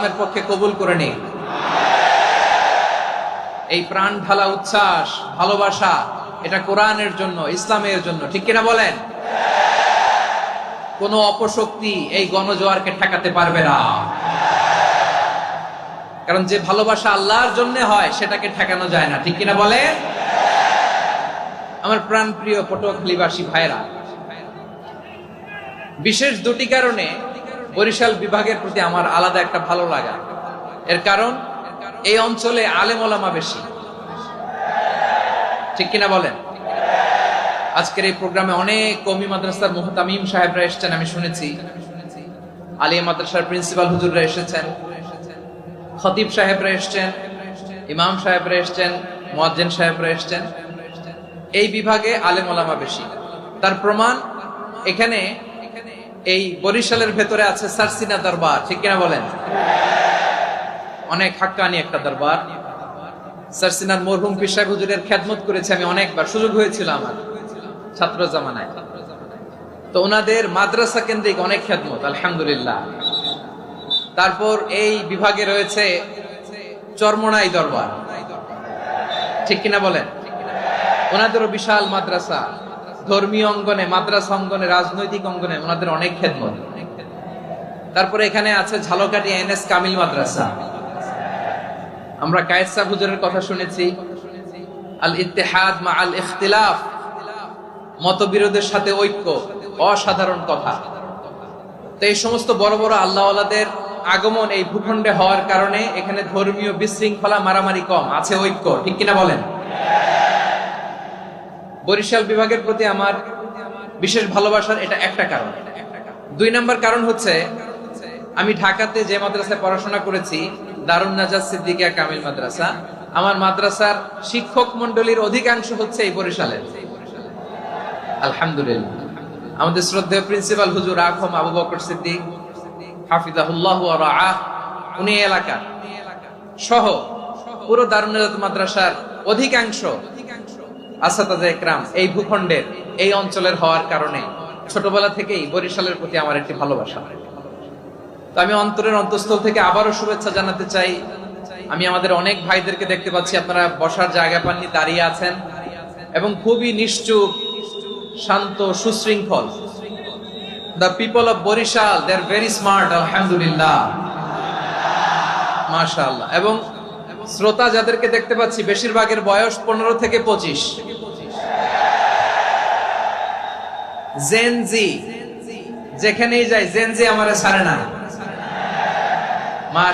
ইসলামের পক্ষে কবুল করে নিক। এই প্রাণ ঢালা উচ্ছ্বাস, ভালোবাসা, এটা কোরআনের জন্য, ইসলামের জন্য, ঠিক কিনা বলেন? কোন অপশক্তি এই গণজোয়ারকে ঠেকাতে পারবে না, কারণ যে ভালোবাসা আল্লাহর জন্য হয় সেটাকে ঠেকানো যায় না, ঠিক কিনা বলেন? আমার প্রাণ প্রিয় পটুয়াখালীবাসী ভাইরা, বিশেষ দুটি কারণে বরিশাল বিভাগের প্রতি আমার আলাদা একটা ভালো লাগা। এর কারণ, এই অঞ্চলে আলেম ওলামা বেশি, ঠিক কিনা বলেন? আজকের এই প্রোগ্রামে অনেক কওমি মাদ্রাসার মুহতামিম সাহেবরা এসেছেন, আমি শুনেছি। আলিয়া মাদ্রাসার প্রিন্সিপাল হুজুররা এসেছেন, খতিব সাহেবরা এসেছেন, ইমাম সাহেবরা এসেছেন, মুয়াজ্জিন সাহেবরা এসেছেন। এই বিভাগে আলেম ওলামা বেশি। তার প্রমাণ, এখানে এই বরিশালের ভেতরে আছে সারসিনা দরবার, ঠিক কিনা বলেন? অনেক হাক্কানি একটা দরবার। সারসিনার মরহুম পীর সাহেব হুজুরের খেদমত করেছি আমি অনেকবার, সুযোগ হয়েছিল আমার ছাত্র জামানায়। তো ওনাদের মাদ্রাসা কেন্দ্রিক অনেক খেদমত, আলহামদুলিল্লাহ। তারপর এই বিভাগে রয়েছে চরমোনাই দরবার, ঠিক কিনা বলেন? ওনাদেরও বিশাল মাদ্রাসা, ধর্মীয় অঙ্গনে, মাদ্রাসা অঙ্গনে, রাজনৈতিক অঙ্গনে ওনাদের অনেক খেদমত। তারপরে এখানে আছে ঝালকাঠি এনএস কামিল মাদ্রাসা। আমরা কায়েদ সাহেব হুজুরের কথা শুনেছি, আল ইত্তেহাদ মা আল ইখতিলাফ, মতবিরোধের সাথে ঐক্য, অসাধারণ কথা। তো এই সমস্ত বড় বড় আল্লাহওয়ালাদের আগমন এই ভূখণ্ডে হওয়ার কারণে এখানে ধর্মীয় বিশৃঙ্খলা, মারামারি কম, আছে ঐক্য, ঠিক কিনা বলেন? বরিশাল বিভাগের প্রতি আমার বিশেষ ভালোবাসার এটা একটা কারণ। দুই নম্বর কারণ হচ্ছে, আমি ঢাকাতে যে মাদ্রাসায় পড়াশোনা করেছি, দারুন নাজাত সিদ্দিকিয়া কামিল মাদ্রাসা, আমার মাদ্রাসার শিক্ষক মন্ডলীর অধিকাংশ হচ্ছে এই বরিশালের, আলহামদুলিল্লাহ। আমাদের শ্রদ্ধেয় প্রিন্সিপাল হুজুর আখম আবু বকর সিদ্দিক হাফিজাহুল্লাহ ওয়া রাআহ, উনি এলাকা সহ পুরো দারুন নাজাত মাদ্রাসার অধিকাংশ আসাতাজা ইকরাম এই ভূখণ্ডের, এই অঞ্চলের হওয়ার কারণে ছোটবেলা থেকেই বরিশালের প্রতি আমার একটি ভালোবাসা। তো আমি অন্তরের অন্তঃস্থল থেকে আবারও শুভেচ্ছা জানাতে চাই। আমি আমাদের অনেক ভাইদেরকে দেখতে পাচ্ছি, আপনারা বসার জায়গা পাননি, দাঁড়িয়ে আছেন এবং খুবই নিশ্চুপ, শান্ত, সুশৃঙ্খল। The people of Borishal, they are very smart, alhamdulillah, মাশাআল্লাহ। এবং শ্রোতা যাদেরকে দেখতে পাচ্ছি, বেশিরভাগের বয়স 15 থেকে 25। জেনজি, যেখানেই যাই জেনজি আমারে ছাড়ে না।